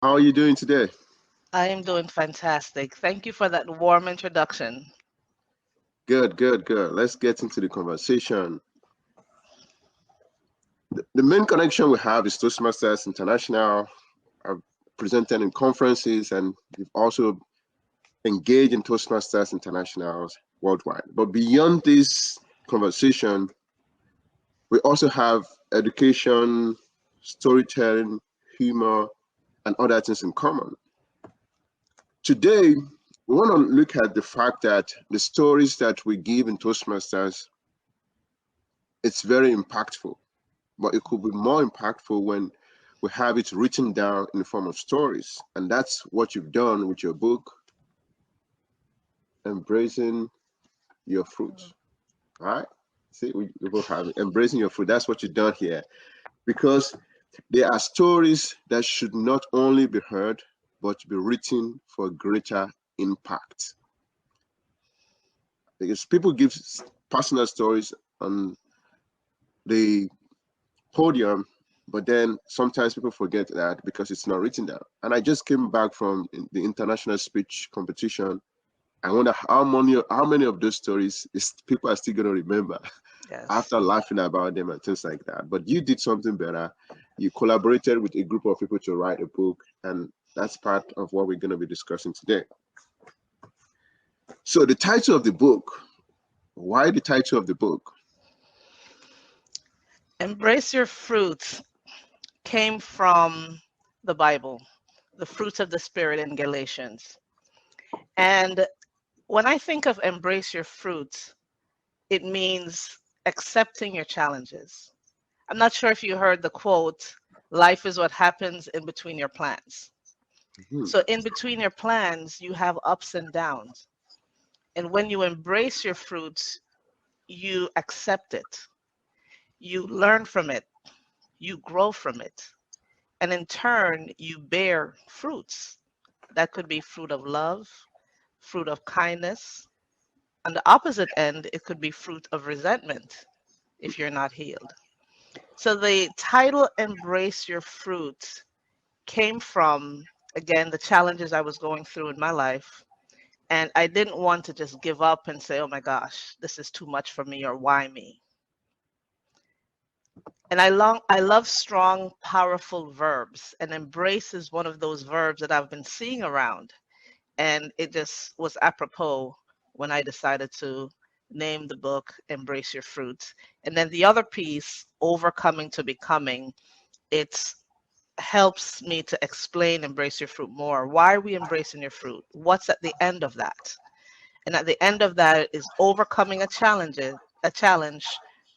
How are you doing today? I am doing fantastic. Thank you for that warm introduction. Good, good, good. Let's get into the conversation. The main connection we have is Toastmasters International. I've presented in conferences and we've also engaged in Toastmasters Internationals worldwide. But beyond this conversation, we also have education, storytelling, humor, and other things in common. Today, we want to look at the fact that the stories that we give in Toastmasters, it's very impactful, but it could be more impactful when we have it written down in the form of stories. And that's what you've done with your book, Embracing Your Fruit. All right? See, we both have it. Embracing Your Fruit. That's what you've done here. Because there are stories that should not only be heard, but be written for greater impact. Because people give personal stories on the podium, but then sometimes people forget that because it's not written down. And I just came back from the international speech competition. I wonder how many of those stories is people are still going to remember Yes. after laughing about them and things like that. But you did something better. You collaborated with a group of people to write a book, and that's part of what we're going to be discussing today. So the title of the book, why the title of the book? Embrace your fruit came from the Bible, the fruits of the Spirit in Galatians. And when I think of embrace your fruit, it means accepting your challenges. I'm not sure if you heard the quote, life is what happens in between your plans. Mhm. So, in between your plans, you have ups and downs. And when you embrace your fruits, you accept it, you learn from it, you grow from it, and in turn, you bear fruits. That could be fruit of love, fruit of kindness. On the opposite end, it could be fruit of resentment if you're not healed. So the title Embrace Your Fruit came from, again, the challenges I was going through in my life. And I didn't want to just give up and say, oh my gosh, this is too much for me, or why me? And I love strong, powerful verbs, and embrace is one of those verbs that I've been seeing around. And it just was apropos when I decided to name the book Embrace Your Fruits. And then the other piece, Overcoming to Becoming, it helps me to explain Embrace Your Fruit more. Why are we embracing your fruit? What's at the end of that? And at the end of that is overcoming a challenge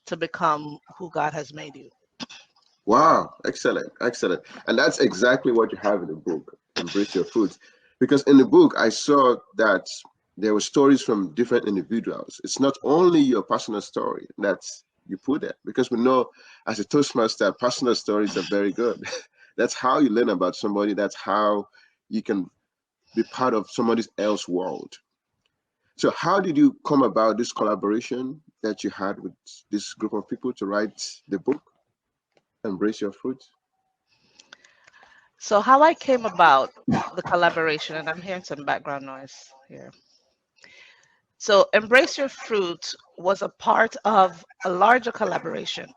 to become who God has made you. Wow, excellent, excellent. And that's exactly what you have in the book, Embrace Your Fruits. Because in the book, I saw that there were stories from different individuals. It's not only your personal story that you put there, because we know as a Toastmaster, personal stories are very good. That's how you learn about somebody, that's how you can be part of somebody else's world. So, how did you come about this collaboration that you had with this group of people to write the book, Embrace Your Fruits? So, how I came about the collaboration, and I'm hearing some background noise here. So, Embrace Your Fruit was a part of a larger collaboration.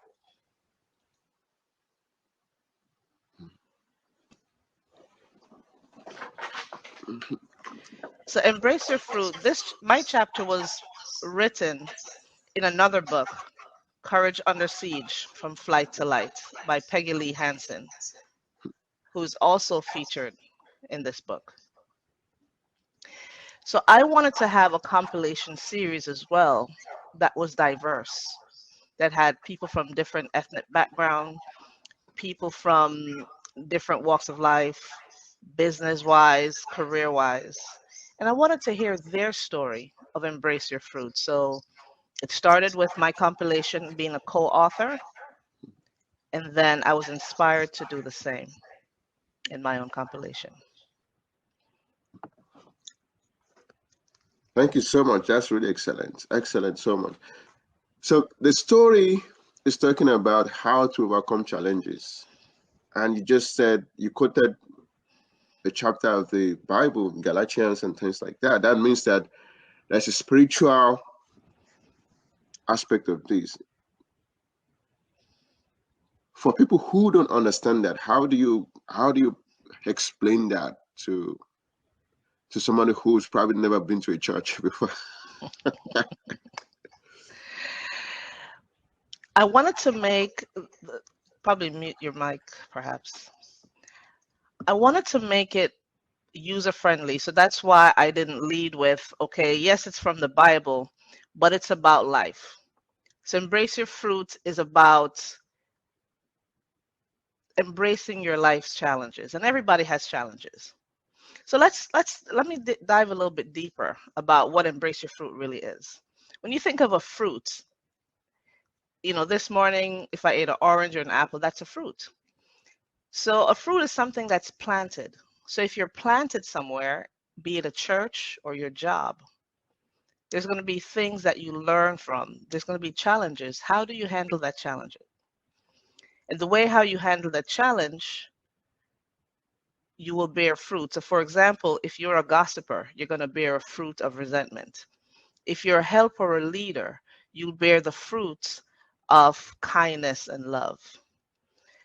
So, Embrace Your Fruit, my chapter was written in another book, Courage Under Siege From Flight to Light by Peggy Lee Hansen, who is also featured in this book. So, I wanted to have a compilation series as well that was diverse, that had people from different ethnic backgrounds, people from different walks of life, business wise, career wise. And I wanted to hear their story of Embrace Your Fruit. So it started with my compilation being a co author, and then I was inspired to do the same in my own compilation. Thank you so much. That's really excellent. Excellent so much. So the story is talking about how to overcome challenges. And you just said you quoted a chapter of the Bible, Galatians and things like that, that means that there's a spiritual aspect of this. For people who don't understand that, how do you explain that to somebody who's probably never been to a church before? I wanted to make, probably mute your mic, perhaps. I wanted to make it user friendly. So that's why I didn't lead with, okay, yes, it's from the Bible, but it's about life. So Embrace Your Fruit is about embracing your life's challenges, and everybody has challenges. So let me dive a little bit deeper about what Embrace Your Fruit really is. When you think of a fruit, this morning, if I ate an orange or an apple, that's a fruit. So a fruit is something that's planted. So if you're planted somewhere, be it a church or your job, there's going to be things that you learn from. There's going to be challenges. How do you handle that challenge? And the way how you handle that challenge, you will bear fruit. So for example, if you're a gossiper, you're going to bear a fruit of resentment. If you're a helper or a leader, you'll bear the fruits of kindness and love.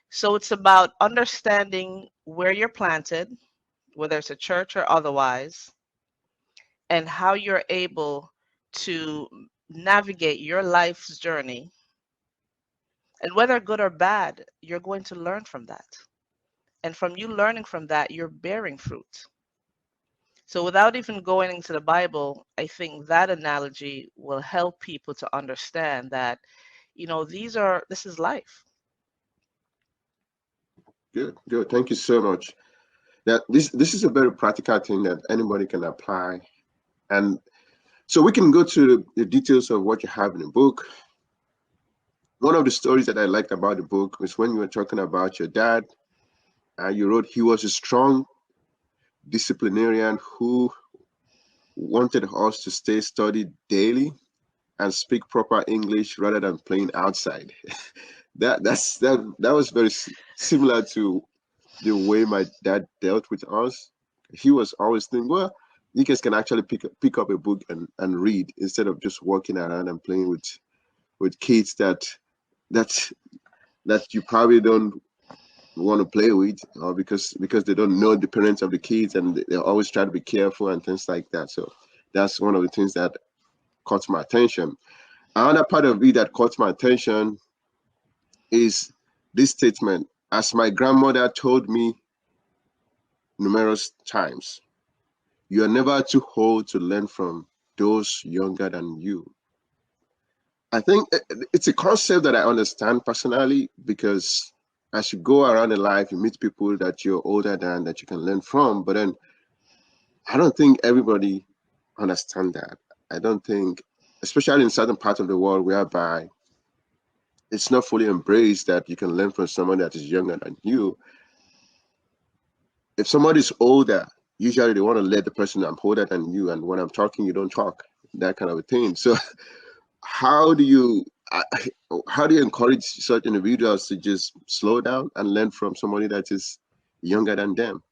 So it's about understanding where you're planted, whether it's a church or otherwise, and how you're able to navigate your life's journey. And whether good or bad, you're going to learn from that. And from you learning from that, you're bearing fruit. So without even going into the Bible, I think that analogy will help people to understand that, this is life. Good, good. Thank you so much. That this is a very practical thing that anybody can apply. And so we can go to the details of what you have in the book. One of the stories that I liked about the book was when you were talking about your dad. You wrote he was a strong disciplinarian who wanted us to study daily and speak proper English rather than playing outside. That was very similar to the way my dad dealt with us. He was always thinking, well, you guys can actually pick up a book and read instead of just walking around and playing with kids that that you probably don't want to play with, or because they don't know the parents of the kids and they always try to be careful and things like that. So that's one of the things that caught my attention. Another part of it that caught my attention is this statement: as my grandmother told me numerous times, you are never too old to learn from those younger than you. I think it's a concept that I understand personally, because as you go around in life, you meet people that you're older than that you can learn from. But then I don't think everybody understand that. I don't think, especially in certain parts of the world whereby it's not fully embraced that you can learn from someone that is younger than you. If somebody's older, usually they want to let the person, I'm older than you, and when I'm talking, you don't talk, that kind of a thing. So how do you encourage such individuals to just slow down and learn from somebody that is younger than them?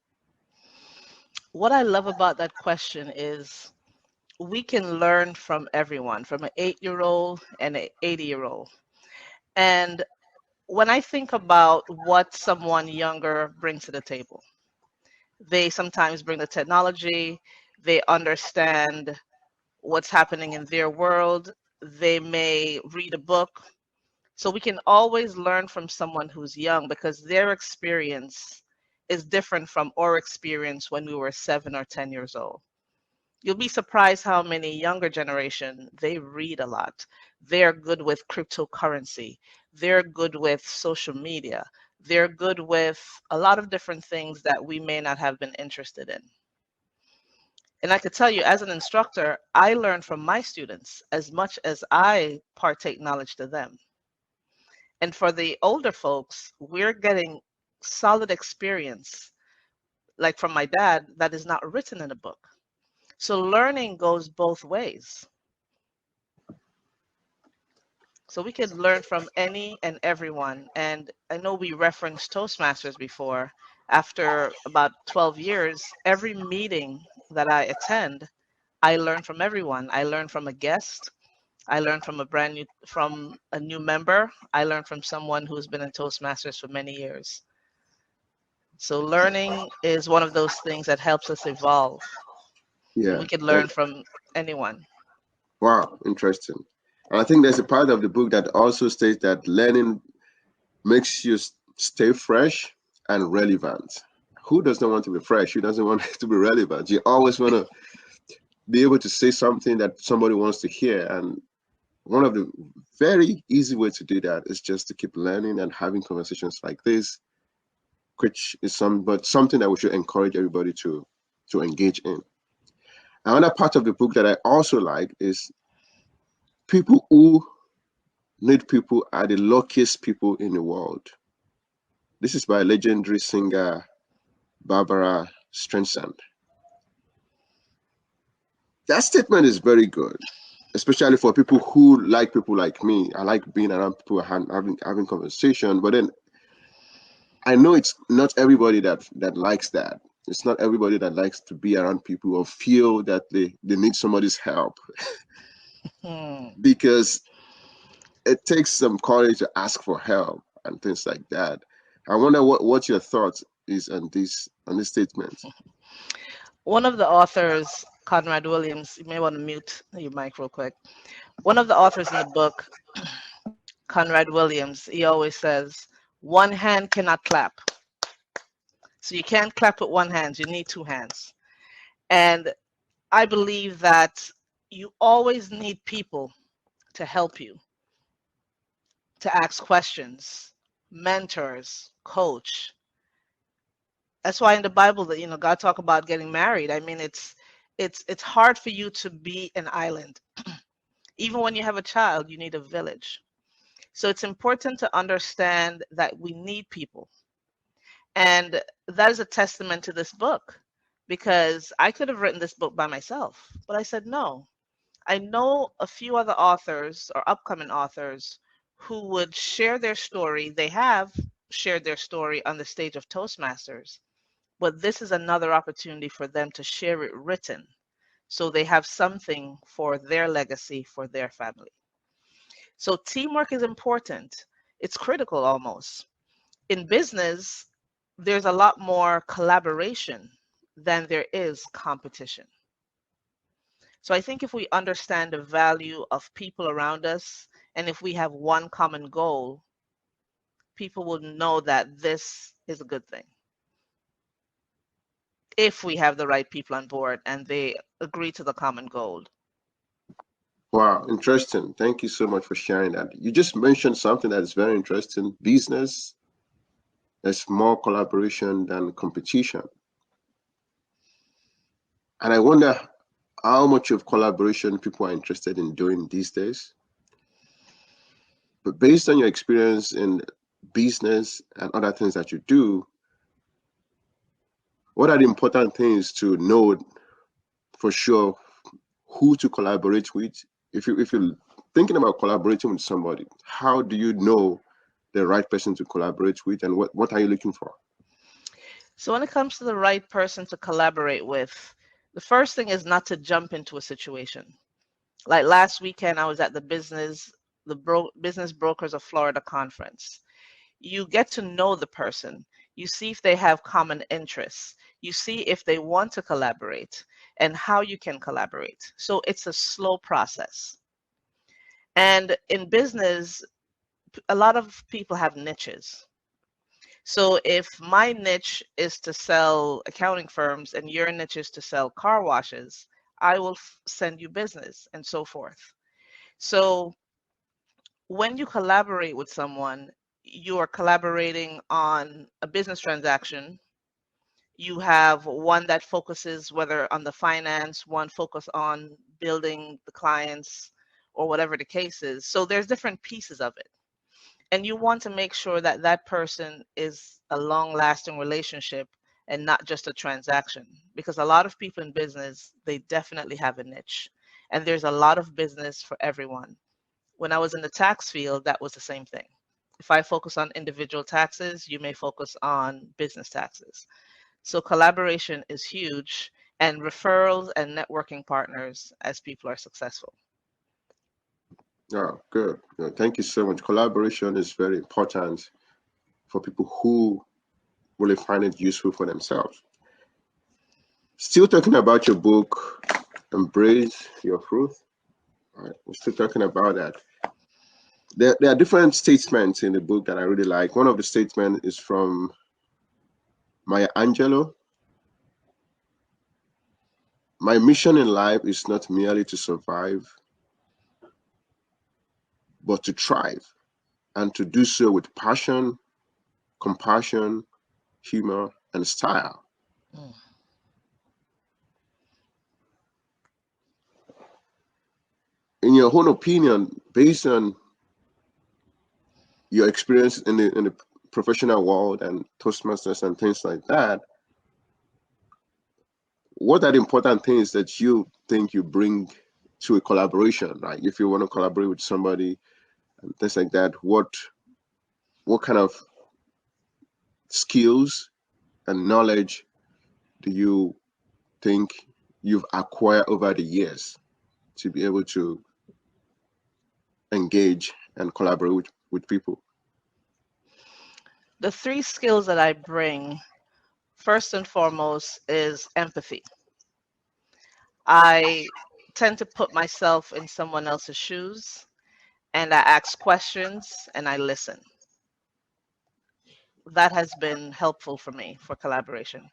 What I love about that question is we can learn from everyone, from an 8-year-old and an 80-year-old. And when I think about what someone younger brings to the table, they sometimes bring the technology, they understand what's happening in their world, they may read a book. So we can always learn from someone who's young because their experience is different from our experience when we were 7 or 10 years old. You'll be surprised how many younger generation, they read a lot. They're good with cryptocurrency. They're good with social media. They're good with a lot of different things that we may not have been interested in. And I could tell you, as an instructor, I learn from my students as much as I partake knowledge to them. And for the older folks, we're getting solid experience, like from my dad, that is not written in a book. So learning goes both ways. So we can learn from any and everyone. And I know we referenced Toastmasters before. After about 12 years, every meeting that I attend, I learn from everyone. I learn from a guest. I learn from from a new member. I learn from someone who's been in Toastmasters for many years. So learning is one of those things that helps us evolve, and Yeah. we can learn from anyone. Wow, interesting. And I think there's a part of the book that also states that learning makes you stay fresh and relevant. Who does not want to be fresh? Who doesn't want to be relevant? You always want to be able to say something that somebody wants to hear. And one of the very easy way to do that is just to keep learning and having conversations like this, which is something that we should encourage everybody to engage in. Another part of the book that I also like is people who need people are the luckiest people in the world. This is by legendary singer Barbara Streisand. That statement is very good, especially for people who like people like me. I like being around people and having conversation, but then I know it's not everybody that likes that. It's not everybody that likes to be around people or feel that they need somebody's help, Hmm. because it takes some courage to ask for help and things like that. I wonder what your thoughts is on this statement. One of the authors, Conrad Williams, you may want to mute your mic real quick. One of the authors in the book, Conrad Williams, he always says, one hand cannot clap. So you can't clap with one hand, you need two hands. And I believe that you always need people to help you, to ask questions, mentors, coach. That's why in the Bible that God talk about getting married. I mean, it's hard for you to be an island. Even when you have a child, you need a village. So it's important to understand that we need people. And that is a testament to this book, because I could have written this book by myself, but I said no. I know a few other authors or upcoming authors who would share their story. They have shared their story on the stage of Toastmasters, but this is another opportunity for them to share it written, so they have something for their legacy, for their family. So teamwork is important. It's critical almost. In business, there's a lot more collaboration than there is competition. So I think if we understand the value of people around us, and if we have one common goal, people will know that this is a good thing. If we have the right people on board and they agree to the common goal. Wow, interesting. Thank you so much for sharing that. You just mentioned something that is very interesting. Business is more collaboration than competition. And I wonder how much of collaboration people are interested in doing these days. But based on your experience in business and other things that you do, what are the important things to know for sure who to collaborate with? If you're thinking about collaborating with somebody, how do you know the right person to collaborate with, and what are you looking for? So when it comes to the right person to collaborate with, the first thing is not to jump into a situation. Like last weekend, I was at the Business Brokers of Florida conference. You get to know the person. You see if they have common interests. You see if they want to collaborate and how you can collaborate. So it's a slow process. And in business, a lot of people have niches. So if my niche is to sell accounting firms and your niche is to sell car washes, I will send you business and so forth. So when you collaborate with someone, you are collaborating on a business transaction. You have one that focuses whether on the finance, one focus on building the clients or whatever the case is. So there's different pieces of it. And you want to make sure that that person is a long lasting relationship and not just a transaction, because a lot of people in business, they definitely have a niche, and there's a lot of business for everyone. When I was in the tax field, that was the same thing. If I focus on individual taxes, you may focus on business taxes. So collaboration is huge, and referrals and networking partners as people are successful. Oh, good. Good. Thank you so much. Collaboration is very important for people who really find it useful for themselves. Still talking about your book, Embrace Your Truth. All right, we're still talking about that. There are different statements in the book that I really like. One of the statements is from Maya Angelou. My mission in life is not merely to survive, but to thrive, and to do so with passion, compassion, humor, and style. Mm. In your own opinion, based on your experience in the professional world and Toastmasters and things like that, what are the important things that you think you bring to a collaboration? Right? If you want to collaborate with somebody and things like that, what kind of skills and knowledge do you think you've acquired over the years to be able to engage and collaborate with people? The three skills that I bring, first and foremost, is empathy. I tend to put myself in someone else's shoes, and I ask questions and I listen. That has been helpful for me for collaboration.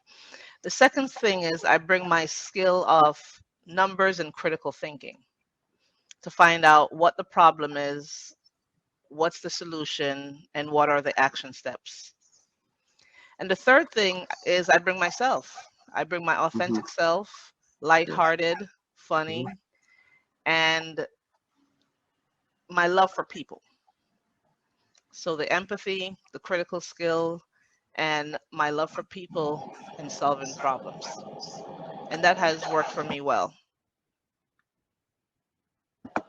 The second thing is I bring my skill of numbers and critical thinking to find out what the problem is, what's the solution, and what are the action steps. And the third thing is I bring myself. I bring my Hmm. authentic self, Yes. lighthearted, Mhm. funny, and my love for people. So the empathy, the critical skill, and my love for people and solving problems. And that has worked for me well.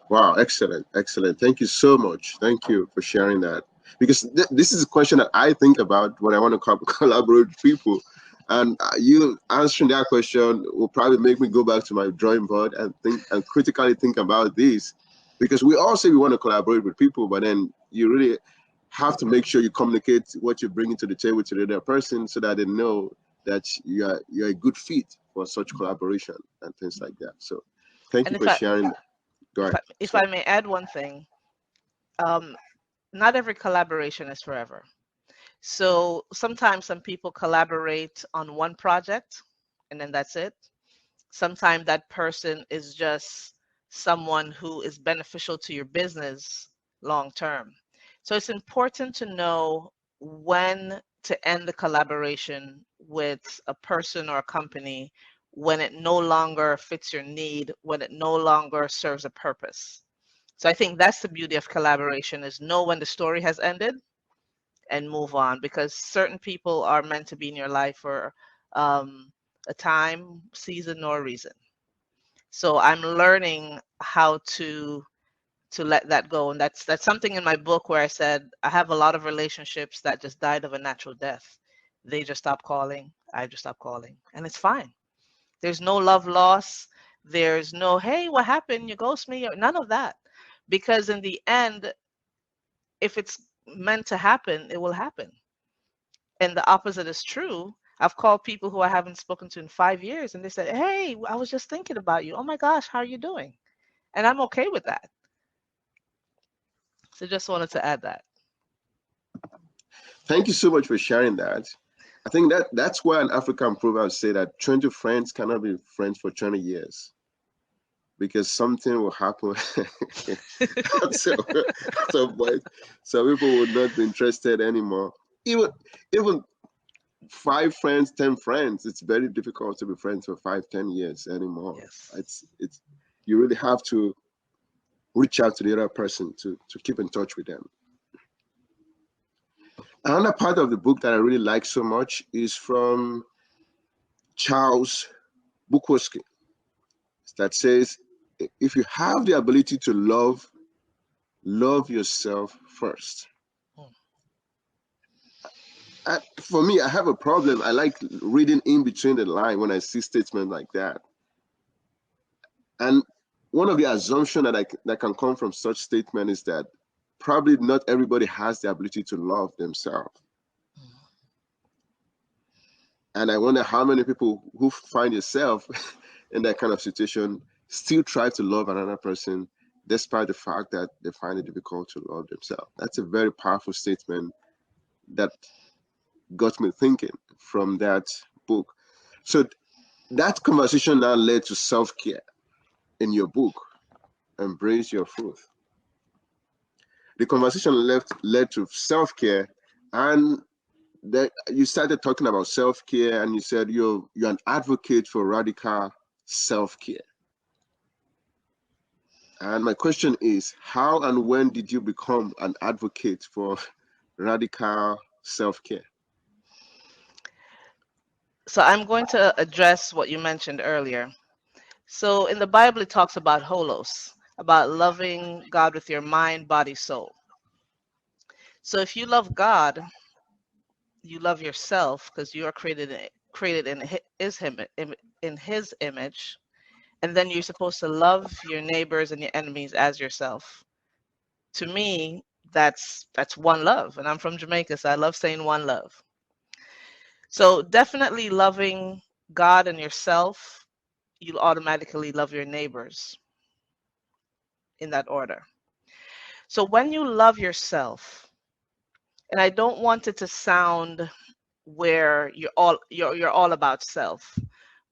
Wow, excellent, excellent. Thank you so much. Thank you for sharing that. Because this is a question that I think about when I want to collaborate with people. And you answering that question will probably make me go back to my drawing board and think and critically think about this. Because we all say we want to collaborate with people, but then you really have to make sure you communicate what you're bringing to the table to the other person so that they know that you're a good fit for such collaboration and things like that. So thank And you for sharing. Go ahead. if So, I may add one thing, um, not every collaboration is forever. So sometimes some people collaborate on one project and then that's it. Sometimes that person is just someone who is beneficial to your business long term. So it's important to know when to end the collaboration with a person or a company when it no longer fits your need, when it no longer serves a purpose. So I think that's the beauty of collaboration is know when the story has ended and move on because certain people are meant to be in your life for a time, season, or reason. So I'm learning how to let that go, and that's something in my book where I said I have a lot of relationships that just died of a natural death. They just stopped calling. I just stopped calling, and it's fine. There's no love loss. There's no hey, what happened? You ghost me? Or none of that, because in the end, if it's meant to happen, it will happen. And the opposite is true. I've called people who I haven't spoken to in 5 years, and they said, "Hey, I was just thinking about you. Oh my gosh, how are you doing?" And I'm okay with that. So just wanted to add that. thank you so much for sharing that. I think that's why an African proverb say that 20 friends cannot be friends for 20 years because something will happen at some point. So people would not be interested anymore. Even 5 friends, 10 friends, it's very difficult to be friends for 5, 10 years anymore. Yes. It's you really have to reach out to the other person to keep in touch with them. Another part of the book that I really like so much is from Charles Bukowski that says, if you have the ability to love yourself first. Mm. For me, I have a problem. I like reading in between the line when I see statements like that. And one of the assumptions that can come from such statement is that probably not everybody has the ability to love themselves. And I wonder how many people who find yourself in that kind of situation still try to love another person despite the fact that they find it difficult to love themselves. That's a very powerful statement that got me thinking from that book. So that conversation now led to self-care in your book, Embrace Your Truth. The conversation led to self-care, and that you started talking about self-care, and you said you're an advocate for radical self-care. And my question is, how and when did you become an advocate for radical self-care? So I'm going to address what you mentioned earlier. So in the Bible, it talks about holos, about loving God with your mind, body, soul. So if you love God, you love yourself because you are created in His image, and then you're supposed to love your neighbors and your enemies as yourself. To me, that's one love, and I'm from Jamaica, so I love saying one love. So definitely loving God and yourself, you'll automatically love your neighbors in that order. So when you love yourself, and I don't want it to sound where you're all about self,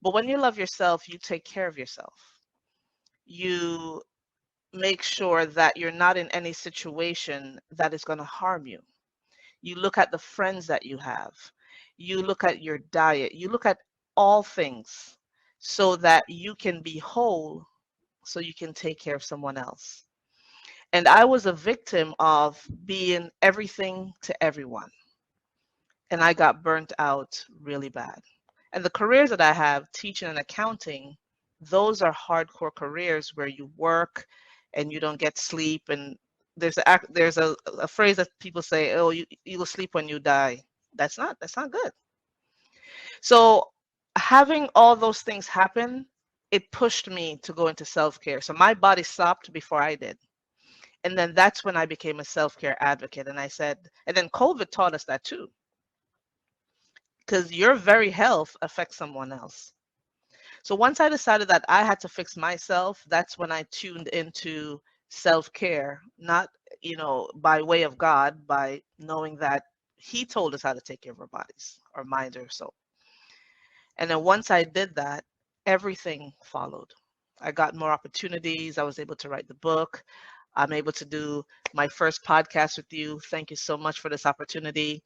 but when you love yourself, you take care of yourself. You make sure that you're not in any situation that is going to harm you. You look at the friends that you have. You look at your diet. You look at all things so that you can be whole, so you can take care of someone else. And I was a victim of being everything to everyone. And I got burnt out really bad. And the careers that I have, teaching and accounting, those are hardcore careers where you work and you don't get sleep. And there's a phrase that people say, "Oh, you will sleep when you die." That's not good. So having all those things happen, it pushed me to go into self-care. So my body stopped before I did. And then that's when I became a self-care advocate. And I said, and then COVID taught us that too, because your very health affects someone else. So once I decided that I had to fix myself, that's when I tuned into self-care, not, by way of God, by knowing that He told us how to take care of our bodies, our minds, our soul. And then once I did that, everything followed. I got more opportunities. I was able to write the book. I'm able to do my first podcast with you. Thank you so much for this opportunity.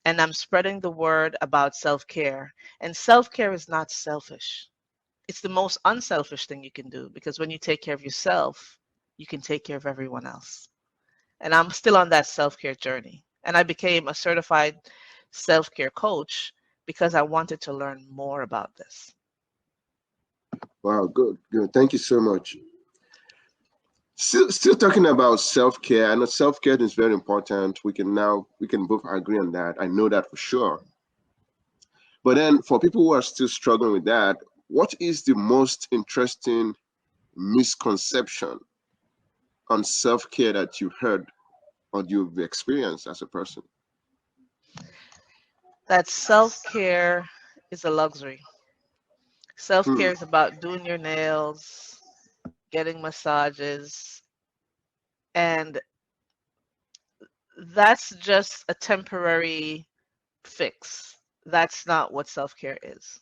And I'm spreading the word about self-care. And self-care is not selfish. It's the most unselfish thing you can do, because when you take care of yourself, you can take care of everyone else. And I'm still on that self-care journey. And I became a certified self-care coach because I wanted to learn more about this. Wow, good. Thank you so much. Still talking about self-care. I know self-care is very important. We can both agree on that. I know that for sure. But then for people who are still struggling with that, what is the most interesting misconception on self-care that you've heard or you've experienced as a person? That self-care is a luxury. Hmm. Self-care is about doing your nails, getting massages, and that's just a temporary fix. That's not what self-care is.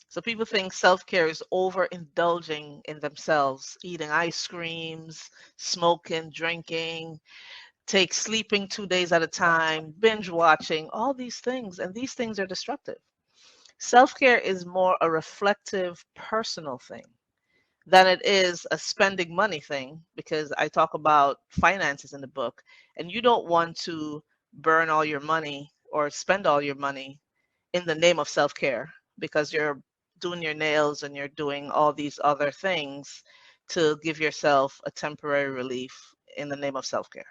So people think self-care is overindulging in themselves, eating ice creams, smoking, drinking, take sleeping 2 days at a time, binge watching, all these things. And these things are destructive. Self-care is more a reflective, personal thing than it is a spending money thing, because I talk about finances in the book, and you don't want to burn all your money or spend all your money in the name of self-care, because you're doing your nails and you're doing all these other things to give yourself a temporary relief in the name of self-care.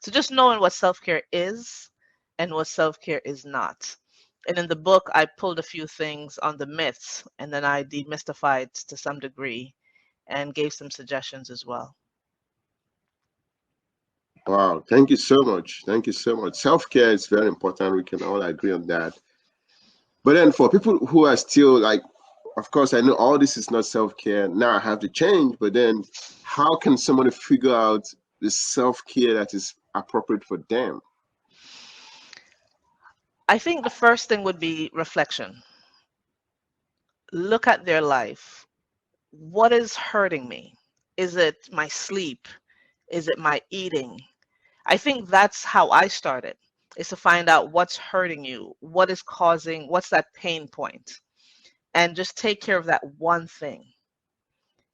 So just knowing what self-care is and what self-care is not. And in the book, I pulled a few things on the myths, and then I demystified to some degree and gave some suggestions as well. Wow, thank you so much. Thank you so much. Self-care is very important. We can all agree on that. But then for people who are still like, of course, I know all this is not self-care. Now I have to change, but then how can somebody figure out the self-care that is appropriate for them? I think the first thing would be reflection. Look at their life. What is hurting me? Is it my sleep? Is it my eating? I think that's how I started, is to find out what's hurting you, what is causing, what's that pain point, and just take care of that one thing.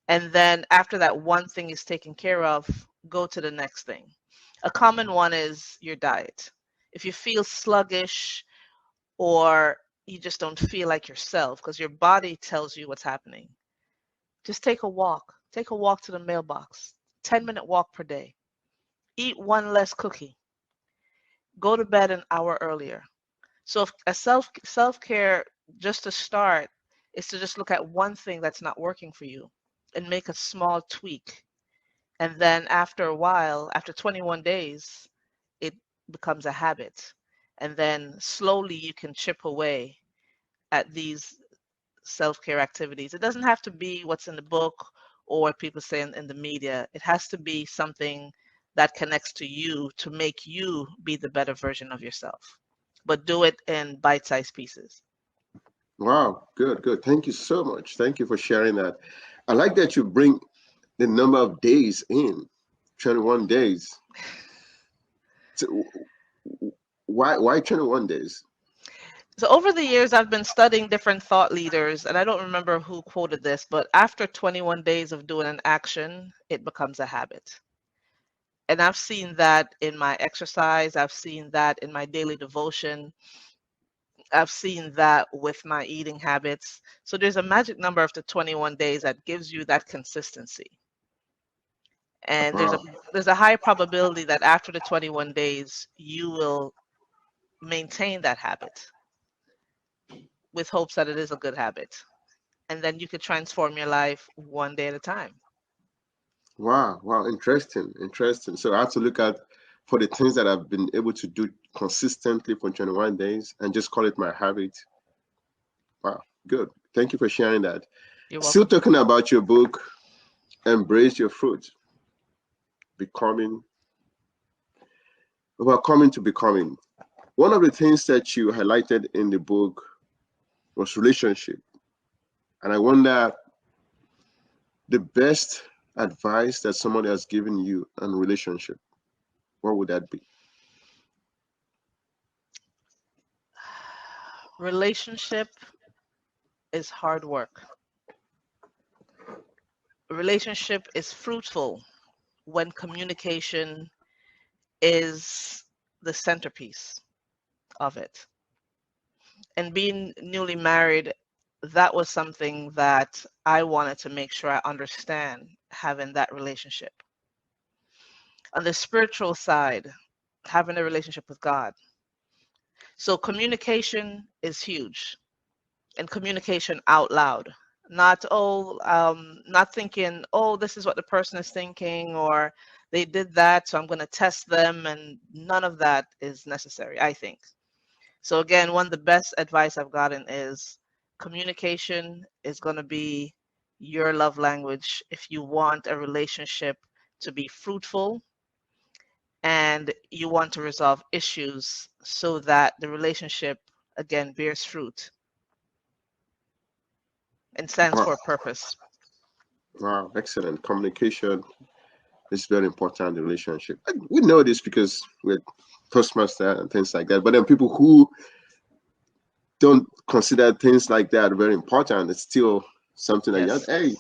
And then after that one thing is taken care of, go to the next thing. A common one is your diet. If you feel sluggish or you just don't feel like yourself because your body tells you what's happening, just take a walk. Take a walk to the mailbox. 10-minute walk per day. Eat one less cookie. Go to bed an hour earlier. So if a self-care, just to start, is to just look at one thing that's not working for you and make a small tweak. And then after a while, after 21 days, it becomes a habit. And then slowly you can chip away at these self-care activities. It doesn't have to be what's in the book or what people say in the media. It has to be something that connects to you to make you be the better version of yourself. But do it in bite-sized pieces. Wow, good, good. Thank you so much. Thank you for sharing that. I like that you bring the number of days in, 21 days. So why 21 days? So over the years, I've been studying different thought leaders, and I don't remember who quoted this, but after 21 days of doing an action, it becomes a habit. And I've seen that in my exercise. I've seen that in my daily devotion. I've seen that with my eating habits. So there's a magic number after 21 days that gives you that consistency. And Wow, there's a high probability that after the 21 days, you will maintain that habit with hopes that it is a good habit. And then you could transform your life one day at a time. wow, wow. Interesting, interesting. So I have to look at for the things that I've been able to do consistently for 21 days and just call it my habit. Wow, good. Thank you for sharing that. You're Still welcome. talking about your book, Embrace Your Fruit, becoming, coming to becoming. One of the things that you highlighted in the book was relationship. And I wonder the best advice that somebody has given you on relationship, what would that be? Relationship is hard work. Relationship is fruitful when communication is the centerpiece of it. And being newly married, that was something that I wanted to make sure I understand having that relationship. On the spiritual side, having a relationship with God. So communication is huge, and communication out loud. Not thinking, oh, this is what the person is thinking, or they did that, so I'm going to test them, and none of that is necessary, I think. So again, one of the best advice I've gotten is communication is going to be your love language if you want a relationship to be fruitful and you want to resolve issues so that the relationship again bears fruit and stands Wow, for a purpose. wow, excellent. Communication is very important in the relationship. We know this because we're Toastmaster and things like that. But then people who don't consider things like that very important, it's still something that you have, Yes. hey,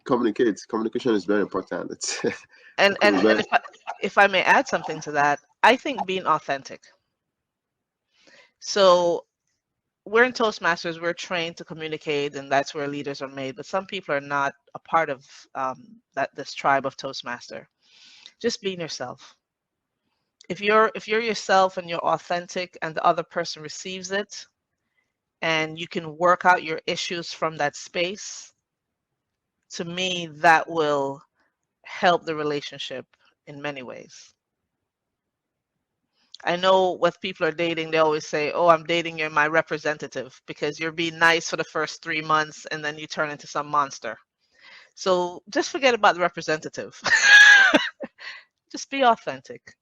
communicate. Communication is very important. It's it And could and be and very if I may add something to that, I think being authentic. So we're in Toastmasters, we're trained to communicate, and that's where leaders are made. But some people are not a part of this tribe of Toastmaster. Just being yourself. If you're yourself and you're authentic and the other person receives it and you can work out your issues from that space, to me that will help the relationship in many ways. I know with people are dating, they always say, "Oh, I'm dating you, my representative," because you're being nice for the first 3 months and then you turn into some monster. So just forget about the representative. Just be authentic.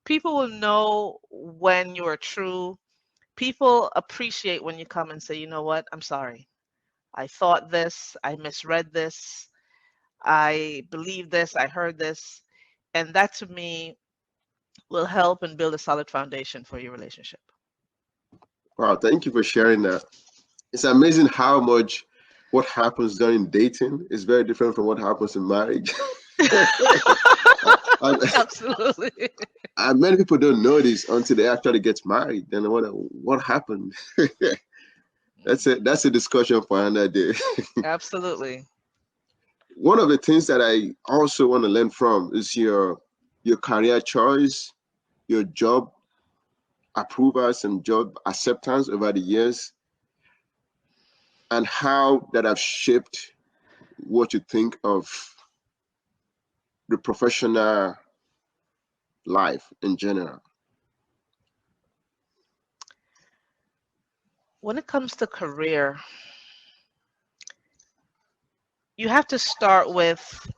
People will know when you are true. People appreciate when you come and say, "You know what? I'm sorry. I thought this, I misread this, I believe this, I heard this." And that to me will help and build a solid foundation for your relationship. Wow, thank you for sharing that. It's amazing how much what happens during dating is very different from what happens in marriage. and, Absolutely. and many people don't know this until they actually get married. Then what happened? That's a discussion for another day. Absolutely. One of the things that I also want to learn from is your career choice, your job approvals and job acceptance over the years, and how that have shaped what you think of the professional life in general. When it comes to career, you have to start with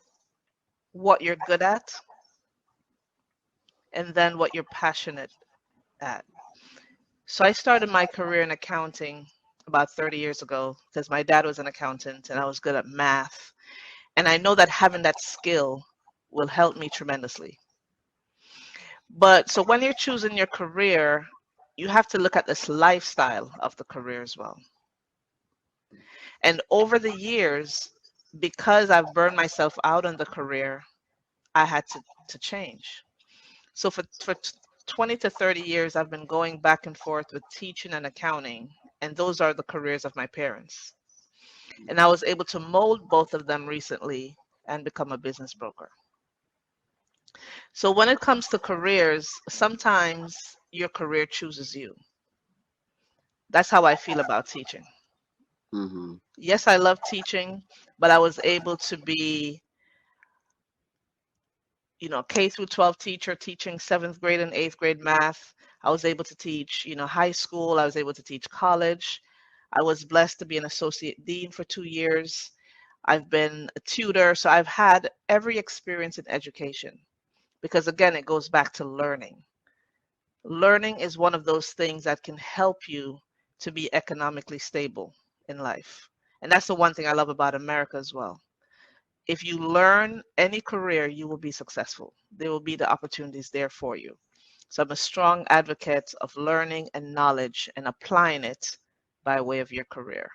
what you're good at and then what you're passionate at. So I started my career in accounting about 30 years ago because my dad was an accountant and I was good at math. And I know that having that skill will help me tremendously. But so when you're choosing your career, you have to look at this lifestyle of the career as well. And over the years, because I've burned myself out on the career, I had to change. So for 20 to 30 years, I've been going back and forth with teaching and accounting, and those are the careers of my parents. And I was able to mold both of them recently and become a business broker. So when it comes to careers, sometimes your career chooses you. That's how I feel about teaching. Hmm. Yes, I love teaching, but I was able to be, K through 12 teacher teaching seventh grade and eighth grade math. I was able to teach, high school. I was able to teach college. I was blessed to be an associate dean for 2 years. I've been a tutor. So I've had every experience in education because, again, it goes back to learning. Learning is one of those things that can help you to be economically stable in life. And that's the one thing I love about America as well. If you learn any career, you will be successful. There will be the opportunities there for you. So I'm a strong advocate of learning and knowledge and applying it by way of your career.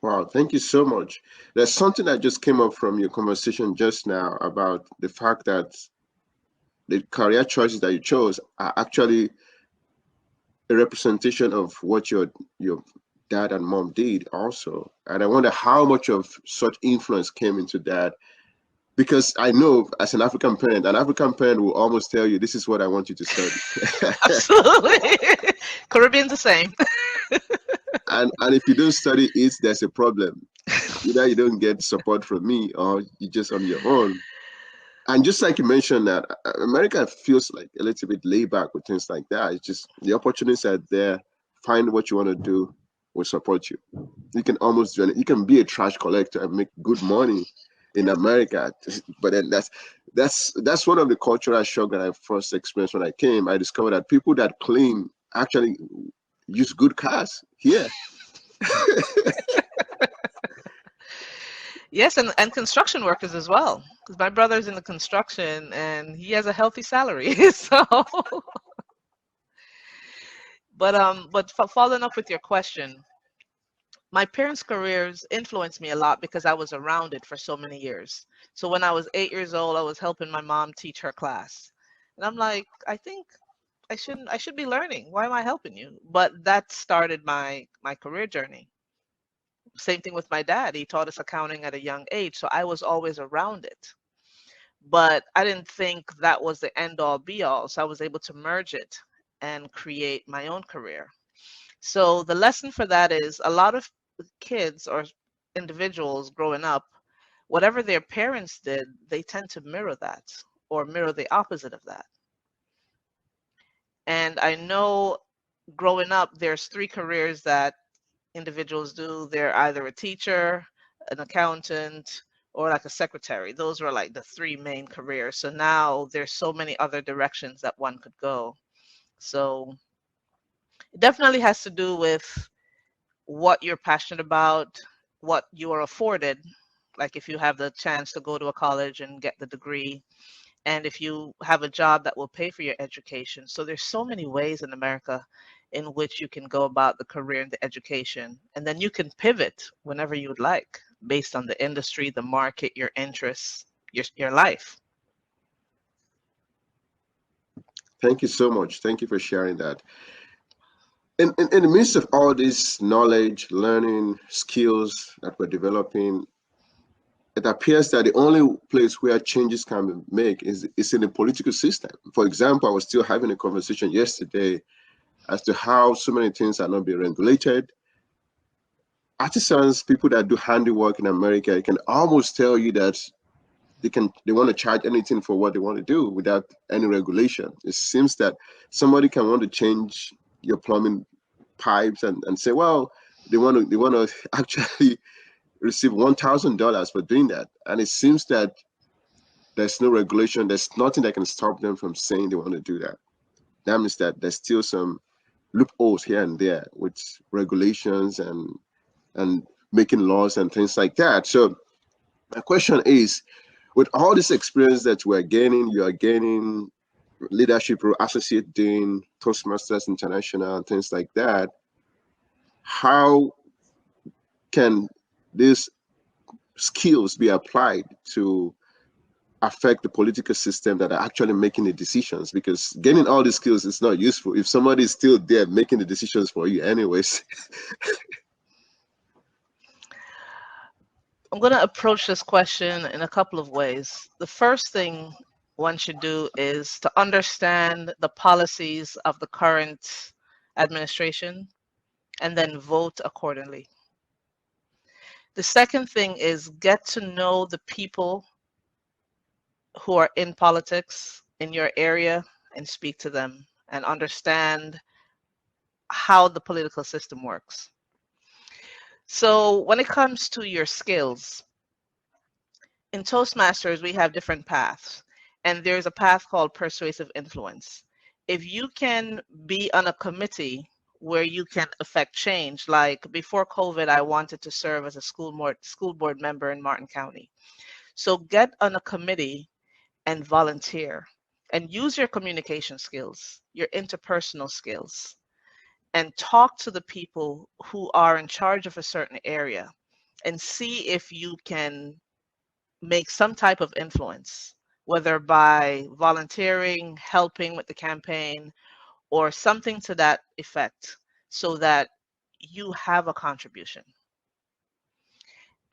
Wow, thank you so much. There's something that just came up from your conversation just now about the fact that the career choices that you chose are actually a representation of what your dad and mom did also. And I wonder how much of such influence came into that. Because I know as an African parent will almost tell you, this is what I want you to study. Absolutely. Caribbean's the same. And if you don't study it, there's a problem. Either you don't get support from me or you're just on your own. And just like you mentioned that America feels like a little bit laid back with things like that. It's just the opportunities are there. Find what you want to do. We'll support you. You can almost do it. You can be a trash collector and make good money in America. But then that's one of the cultural shock that I first experienced when I came. I discovered that people that clean actually use good cars here. Yes, and construction workers as well. Because my brother's in the construction and he has a healthy salary. So, but following up with your question, my parents' careers influenced me a lot because I was around it for so many years. So when I was 8 years old, I was helping my mom teach her class. And I'm like, I think I should be learning. Why am I helping you? But that started my career journey. Same thing with my dad. He taught us accounting at a young age, so I was always around it. but I didn't think that was the end all be all. So I was able to merge it and create my own career. So the lesson for that is a lot of kids or individuals growing up, whatever their parents did, they tend to mirror that or mirror the opposite of that. And I know growing up, there's three careers that individuals do. They're either a teacher, an accountant, or like a secretary. Those were like the three main careers. So now there's so many other directions that one could go. So it definitely has to do with what you're passionate about, what you are afforded. Like if you have the chance to go to a college and get the degree, and if you have a job that will pay for your education. So there's so many ways in America in which you can go about the career and the education, and then you can pivot whenever you would like based on the industry, the market, your interests, your life. Thank you so much. Thank you for sharing that. In the midst of all this knowledge, learning, skills that we're developing, it appears that the only place where changes can be made is in the political system. For example, I was still having a conversation yesterday as to how so many things are not being regulated. Artisans, people that do handiwork in America, I can almost tell you that they want to charge anything for what they want to do without any regulation. It seems that somebody can want to change your plumbing pipes and say, well, they want to actually receive $1,000 for doing that. And it seems that there's no regulation, there's nothing that can stop them from saying they want to do that. That means that there's still some loopholes here and there with regulations and making laws and things like that. So my question is, with all this experience that you are gaining leadership role, associate dean, Toastmasters International, and things like that, how can these skills be applied to affect the political system that are actually making the decisions? Because getting all these skills is not useful if somebody is still there making the decisions for you anyways. I'm going to approach this question in a couple of ways. The first thing one should do is to understand the policies of the current administration and then vote accordingly. The second thing is get to know the people who are in politics in your area and speak to them and understand how the political system works. So when it comes to your skills, in Toastmasters, we have different paths, and there's a path called persuasive influence. If you can be on a committee where you can affect change, like before COVID, I wanted to serve as a school board member in Martin County. So get on a committee and volunteer and use your communication skills, your interpersonal skills, and talk to the people who are in charge of a certain area and see if you can make some type of influence, whether by volunteering, helping with the campaign, or something to that effect, so that you have a contribution.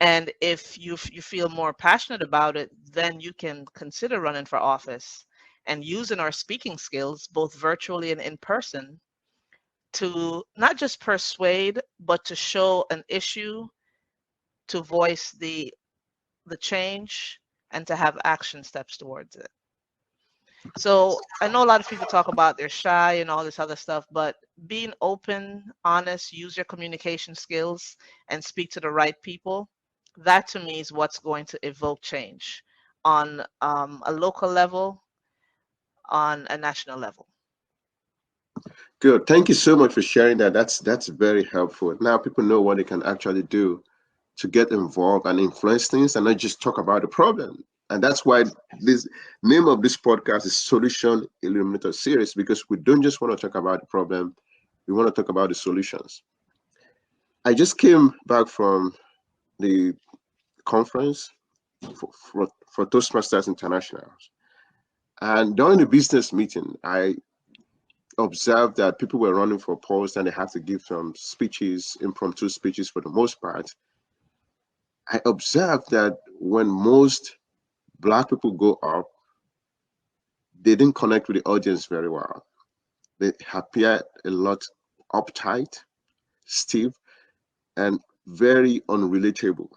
And if you feel more passionate about it, then you can consider running for office and using our speaking skills, both virtually and in person, to not just persuade, but to show an issue, to voice the change, and to have action steps towards it. So I know a lot of people talk about they're shy and all this other stuff, but being open, honest, use your communication skills and speak to the right people, that to me is what's going to evoke change on a local level, on a national level. Good. Thank you so much for sharing that. That's very helpful. Now people know what they can actually do to get involved and influence things and not just talk about the problem. And that's why this name of this podcast is Solution Illuminators Series, because we don't just want to talk about the problem, we want to talk about the solutions. I just came back from the conference for Toastmasters International. And during the business meeting, I observed that people were running for posts and they had to give some speeches, impromptu speeches for the most part. I observed that when most Black people go up, they didn't connect with the audience very well. They appear a lot uptight, stiff, and very unrelatable.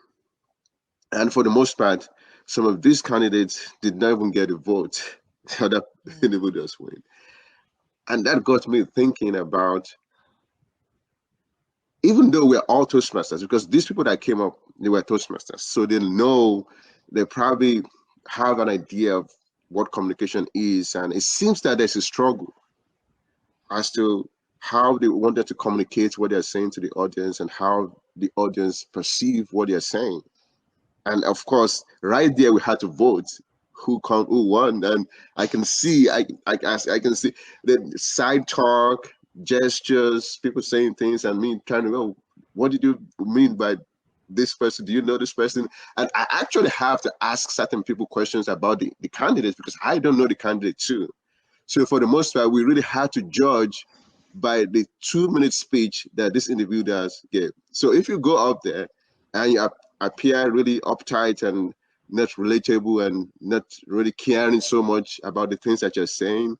And for the most part, some of these candidates did not even get a vote. The other Mm. individuals win. And that got me thinking about, even though we're all Toastmasters, because these people that came up, they were Toastmasters. So they know, they probably have an idea of what communication is. And it seems that there's a struggle as to how they wanted to communicate what they're saying to the audience and how the audience perceive what they're saying. And of course, right there we had to vote who won, and I can see the side talk, gestures, people saying things, and me trying to go, what did you mean by this person? Do you know this person? And I actually have to ask certain people questions about the candidates because I don't know the candidate too. So for the most part, we really had to judge by the 2 minute speech that this individuals gave. So if you go up there and you appear really uptight and not relatable and not really caring so much about the things that you're saying,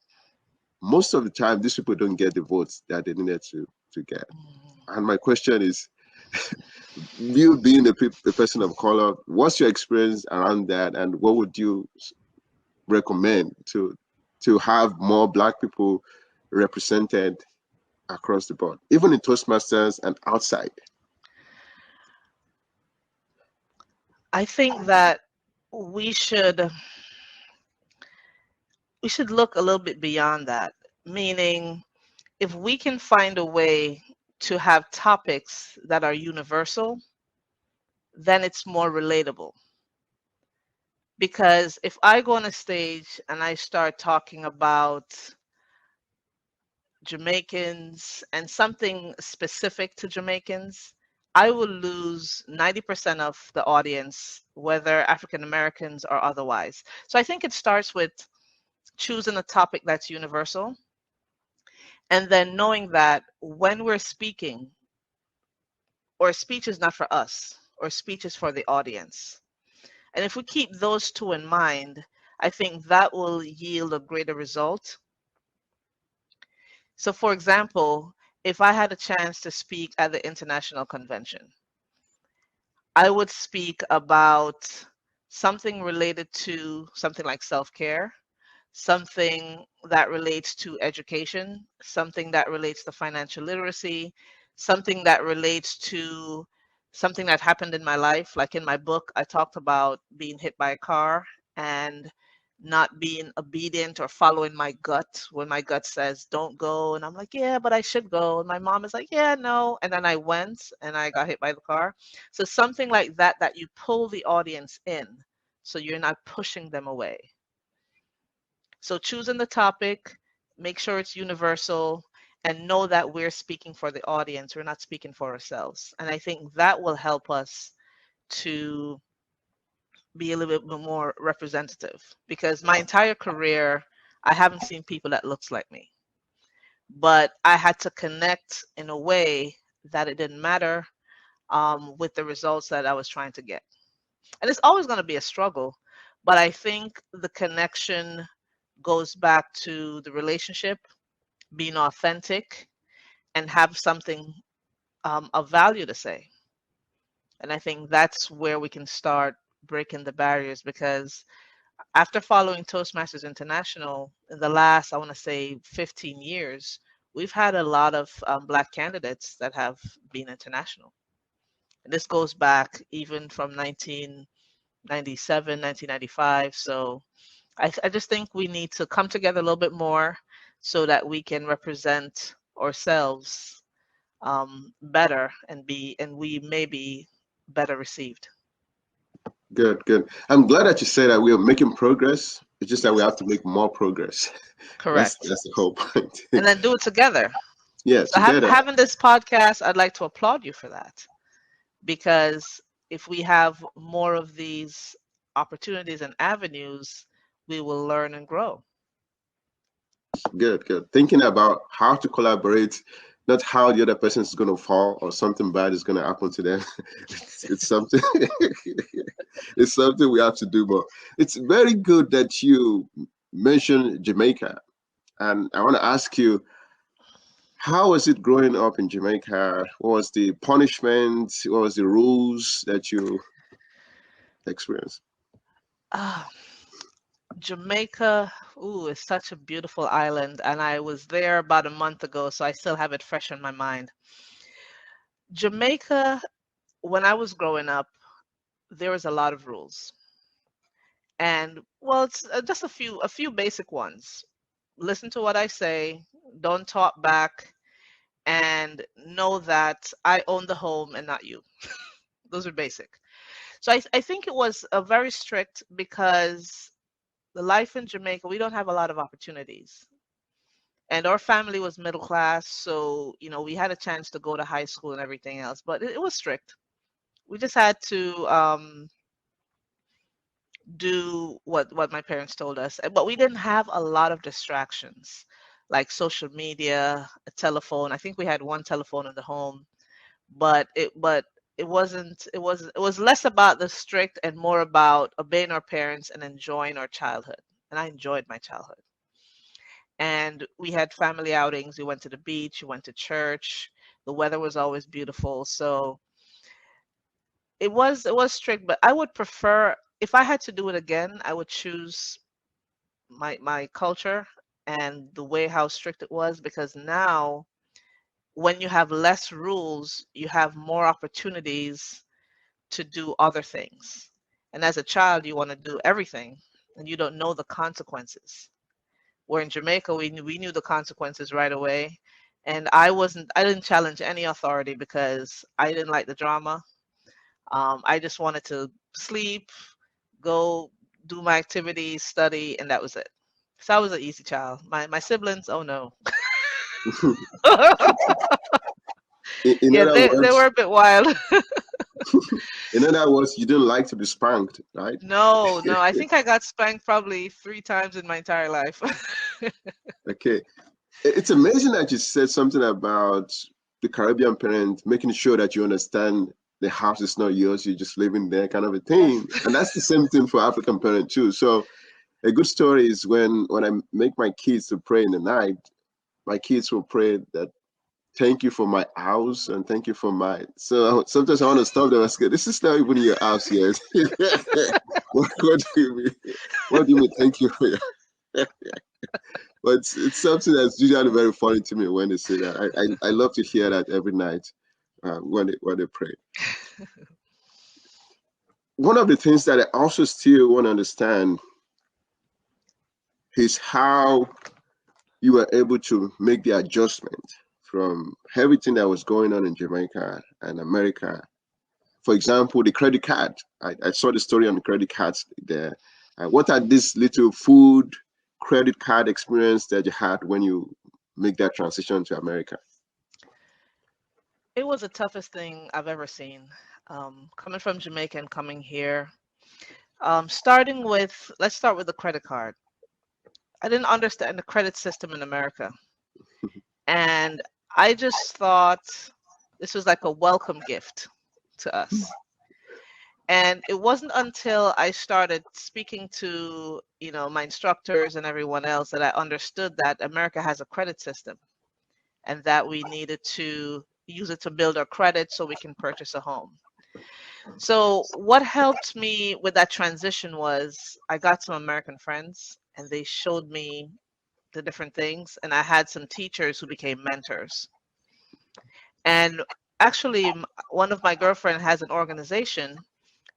most of the time these people don't get the votes that they needed to get. Mm. And my question is, you being a person of color, what's your experience around that, and what would you recommend to have more Black people represented across the board, even in Toastmasters and outside? I think that we should we should look a little bit beyond that, meaning if we can find a way to have topics that are universal, then it's more relatable. Because if I go on a stage and I start talking about Jamaicans and something specific to Jamaicans, I will lose 90% of the audience, whether African Americans or otherwise. So I think it starts with choosing a topic that's universal and then knowing that when we're speaking, or speech is not for us, or speech is for the audience. And if we keep those two in mind, I think that will yield a greater result. So, for example, if I had a chance to speak at the international convention, I would speak about something related to something like self care, something that relates to education, something that relates to financial literacy, something that relates to something that happened in my life. Like in my book, I talked about being hit by a car and not being obedient or following my gut when my gut says don't go, and I'm like, yeah, but I should go, and my mom is like, yeah, no, and then I went and I got hit by the car. So something like that, that you pull the audience in so you're not pushing them away. So choosing the topic, make sure it's universal, and know that we're speaking for the audience. We're not speaking for ourselves. And I think that will help us to be a little bit more representative, because my entire career, I haven't seen people that looks like me. But I had to connect in a way that it didn't matter with the results that I was trying to get. And it's always going to be a struggle, but I think the connection goes back to the relationship, being authentic, and have something of value to say. And I think that's where we can start breaking the barriers, because after following Toastmasters International in the last, I want to say, 15 years, we've had a lot of Black candidates that have been international. And this goes back even from 1997, 1995. So I just think we need to come together a little bit more so that we can represent ourselves better and we may be better received. Good, good. I'm glad that you said that we are making progress. It's just that we Yes, have to make more progress. correct. That's the whole point. And then do it together. Yeah, So together. having this podcast, I'd like to applaud you for that, because if we have more of these opportunities and avenues, we will learn and grow. Good, good. Thinking about how to collaborate not how the other person is going to fall or something bad is going to happen to them. It's something it's something we have to do. But it's very good that you mentioned Jamaica, and I want to ask you, how was it growing up in Jamaica? What was the punishment? What was the rules that you experienced? Ah, Jamaica, ooh, is such a beautiful island, and I was there about a month ago, so I still have it fresh in my mind. Jamaica, when I was growing up, there was a lot of rules. And well, it's just a few basic ones. Listen to what I say, don't talk back, and know that I own the home and not you. Those are basic. So I think it was a very strict because the life in Jamaica, we don't have a lot of opportunities. And our family was middle class, so we had a chance to go to high school and everything else, but it was strict. We just had to do what my parents told us, but we didn't have a lot of distractions like social media, a telephone. I think we had one telephone in the home, but it wasn't it was less about the strict and more about obeying our parents and enjoying our childhood. And I enjoyed my childhood. And we had family outings. We went to the beach, we went to church. The weather was always beautiful. So it was strict, but I would prefer, if I had to do it again, I would choose my culture and the way how strict it was, because now when you have less rules, you have more opportunities to do other things. And as a child, you want to do everything and you don't know the consequences. Where in Jamaica, we knew the consequences right away. And I didn't challenge any authority because I didn't like the drama. I just wanted to sleep, go do my activities, study, and that was it. So I was an easy child. My siblings, oh no. In Yeah, other they were words, a bit wild. in other words, you didn't like to be spanked, right? No, no, I think I got spanked probably 3 times in my entire life. Okay. It's amazing that you said something about the Caribbean parent making sure that you understand the house is not yours, you're just living there, kind of a Yes. thing. And that's the same thing for African parent too. So a good story is when I make my kids to pray in the night, my kids will pray that thank you for my house and thank you for my. So sometimes I want to stop them and say, this is not even your house yet. What do you mean? What do you mean? Thank you for your. But it's something that's usually very funny to me when they say that. I love to hear that every night when they pray. One of the things that I also still want to understand is how you were able to make the adjustment from everything that was going on in Jamaica and America. For example, the credit card. I saw the story on the credit cards there. What are these little food credit card experience that you had when you make that transition to America? It was the toughest thing I've ever seen. Coming from Jamaica and coming here. Let's start with the credit card. I didn't understand the credit system in America. And I just thought this was like a welcome gift to us. And it wasn't until I started speaking to, my instructors and everyone else that I understood that America has a credit system and that we needed to use it to build our credit so we can purchase a home. So what helped me with that transition was I got some American friends and they showed me the different things, and I had some teachers who became mentors. And actually, one of my girlfriend has an organization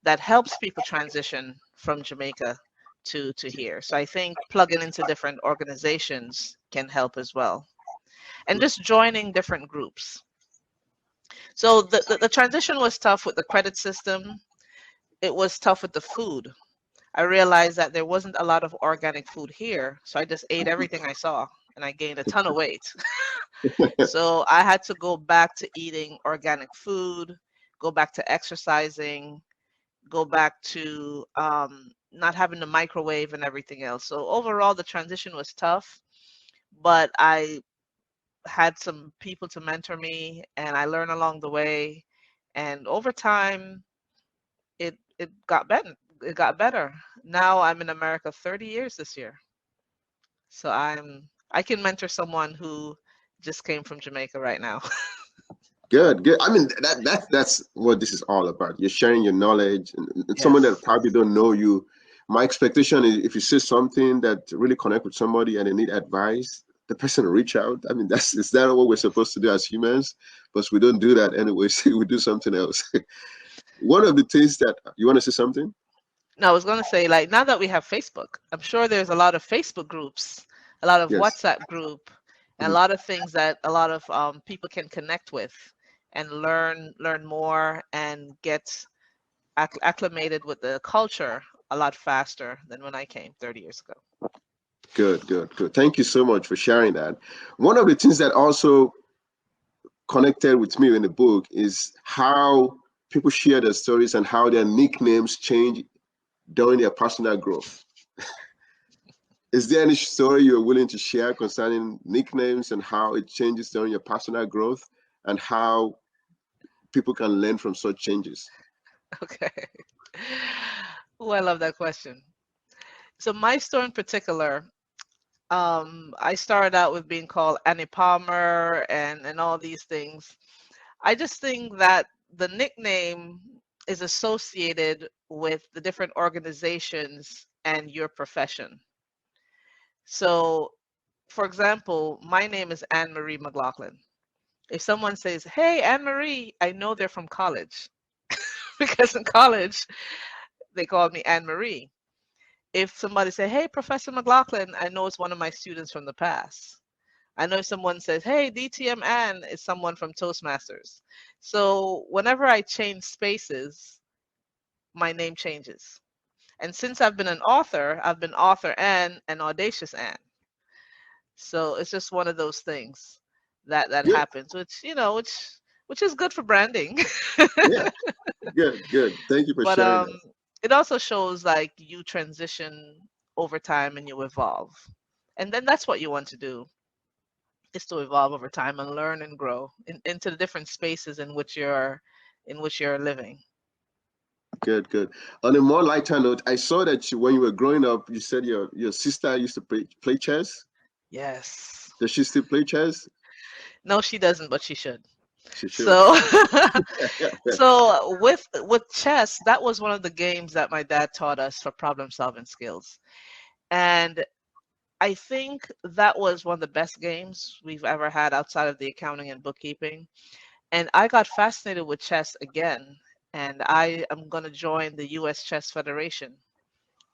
that helps people transition from Jamaica to here. So I think plugging into different organizations can help as well. And just joining different groups. So the transition was tough with the credit system. It was tough with the food. I realized that there wasn't a lot of organic food here, so I just ate everything I saw and I gained a ton of weight. So I had to go back to eating organic food, go back to exercising, go back to not having the microwave and everything else. So overall, the transition was tough, but I had some people to mentor me, and I learned along the way. And over time, it got better. It got better. Now I'm in America 30 years this year. So I can mentor someone who just came from Jamaica right now. Good, good. I mean, that's what this is all about. You're sharing your knowledge, and someone that Yes. probably don't know you. My expectation is if you see something that really connect with somebody and they need advice, the person will reach out. I mean, that's is that what we're supposed to do as humans? But we don't do that anyway. So we do something else. One of the things that you want to say something? No, I was going to say, like, now that we have Facebook, I'm sure there's a lot of Facebook groups, a lot of Yes. WhatsApp group, and a Mhm. lot of things that a lot of people can connect with and learn more and get acclimated with the culture a lot faster than when I came 30 years ago. Good, good, good. Thank you so much for sharing that. One of the things that also connected with me in the book is how people share their stories and how their nicknames change during their personal growth. Is there any story you're willing to share concerning nicknames and how it changes during your personal growth and how people can learn from such changes? Okay. Oh, I love that question. So my store in particular, I started out with being called Annie Palmer and all these things. I just think that the nickname is associated with the different organizations and your profession. So, for example, my name is Anne Marie McLaughlin. If someone says, "Hey, Anne Marie," I know they're from college because in college they called me Anne Marie. If somebody say, "Hey, Professor McLaughlin," I know it's one of my students from the past. I know if someone says, "Hey, DTM Ann," it's someone from Toastmasters. So whenever I change spaces, my name changes. And since I've been an author, I've been author Ann and audacious Ann. So it's just one of those things that Good. happens, which is good for branding. Yeah. Good. Good. Thank you for But sharing that. it also shows like you transition over time and you evolve. And then that's what you want to do, is to evolve over time and learn and grow into the different spaces in which you're living. Good. Good. On a more lighter note, I saw that when you were growing up, you said your sister used to play chess. Yes. Does she still play chess? No, she doesn't, but she should. She should. So so with chess, that was one of the games that my dad taught us for problem solving skills. And I think that was one of the best games we've ever had outside of the accounting and bookkeeping. And I got fascinated with chess again, and I am going to join the US Chess Federation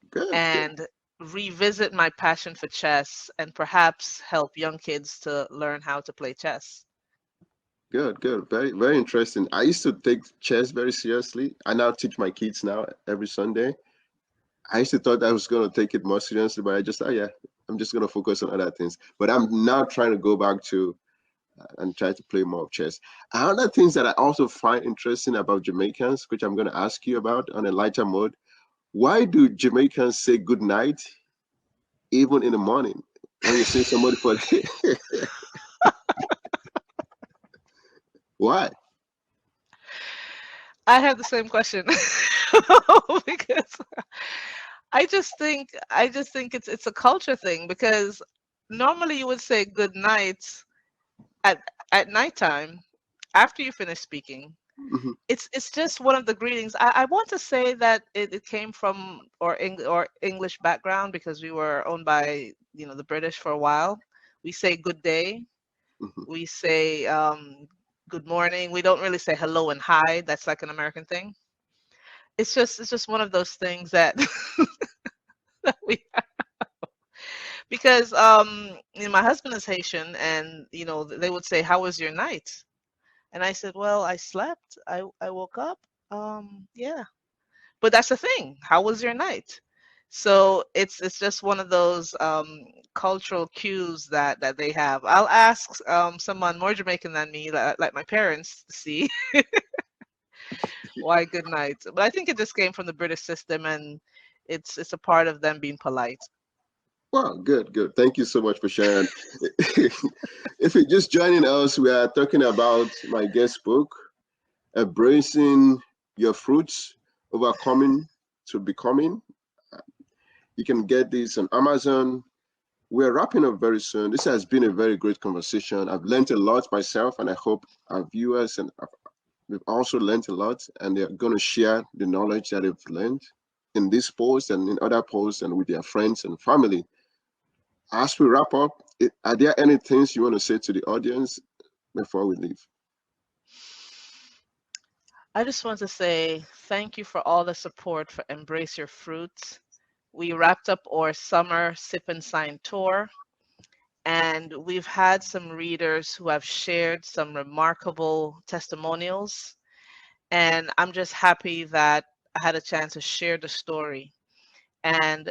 Good. Good. and revisit my passion for chess and perhaps help young kids to learn how to play chess. Good, good. Very, very interesting. I used to take chess very seriously. I now teach my kids now every Sunday. I used to thought I was going to take it more seriously, but I just, oh yeah, I'm just going to focus on other things. But I'm now trying to go back to and try to play more of chess. Other things that I also find interesting about Jamaicans, which I'm going to ask you about on a lighter mode. Why do Jamaicans say good night even in the morning when you see somebody for why? I have the same question because I just think it's a culture thing, because normally you would say good night at nighttime after you finish speaking. Mhm. It's just one of the greetings. I want to say that it came from or English background, because we were owned by the British for a while. We say good day. Mhm. We say good morning. We don't really say hello and hi. That's like an American thing. It's just one of those things that that we because my husband is Haitian, and they would say, "How was your night?" And I said, "Well, I slept. I woke up. Yeah." But that's the thing. How was your night? So it's just one of those cultural cues that they have. I'll ask someone more Jamaican than me, like my parents, to see why good night. But I think it just came from the British system, and it's a part of them being polite. Wow, good, good. Thank you so much for sharing. If you're just joining us, we are talking about my guest book, Embracing Your Fruits, Overcoming to Becoming. You can get this on Amazon. We're wrapping up very soon. This has been a very great conversation. I've learned a lot myself, and I hope our viewers and we've also learned a lot, and they're going to share the knowledge that they've learned in this post and in other posts and with their friends and family. As we wrap up, are there any things you want to say to the audience before we leave? I just want to say thank you for all the support for Embrace Your Fruits. We wrapped up our summer Sip and Sign tour, and we've had some readers who have shared some remarkable testimonials. And I'm just happy that I had a chance to share the story. And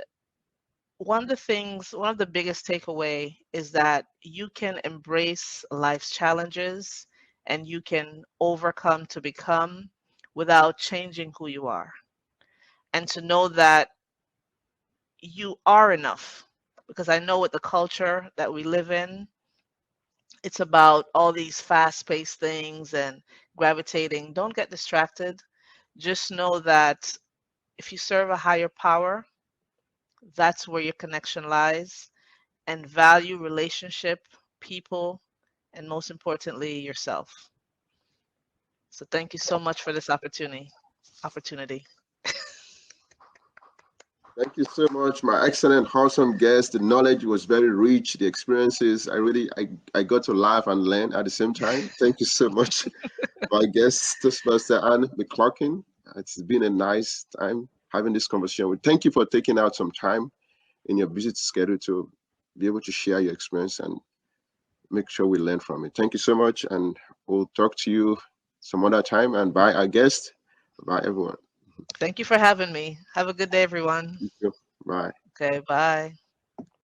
one of the biggest takeaway is that you can embrace life's challenges and you can overcome to become without changing who you are. And to know that you are enough. Because I know with the culture that we live in, it's about all these fast paced things and gravitating. Don't get distracted. Just know that if you serve a higher power, that's where your connection lies, and value relationship, people, and most importantly, yourself. So thank you so much for this opportunity. Thank you so much, my excellent, awesome guest. The knowledge was very rich. The experiences, I got to laugh and learn at the same time. Thank you so much, my guest, Toastmaster Anne McLaughlin. It's been a nice time having this conversation. Thank you for taking out some time in your busy schedule to be able to share your experience and make sure we learn from it. Thank you so much, and we'll talk to you some other time. And bye, our guest. Bye, everyone. Thank you for having me. Have a good day, everyone. Thank you. Bye. Okay, bye.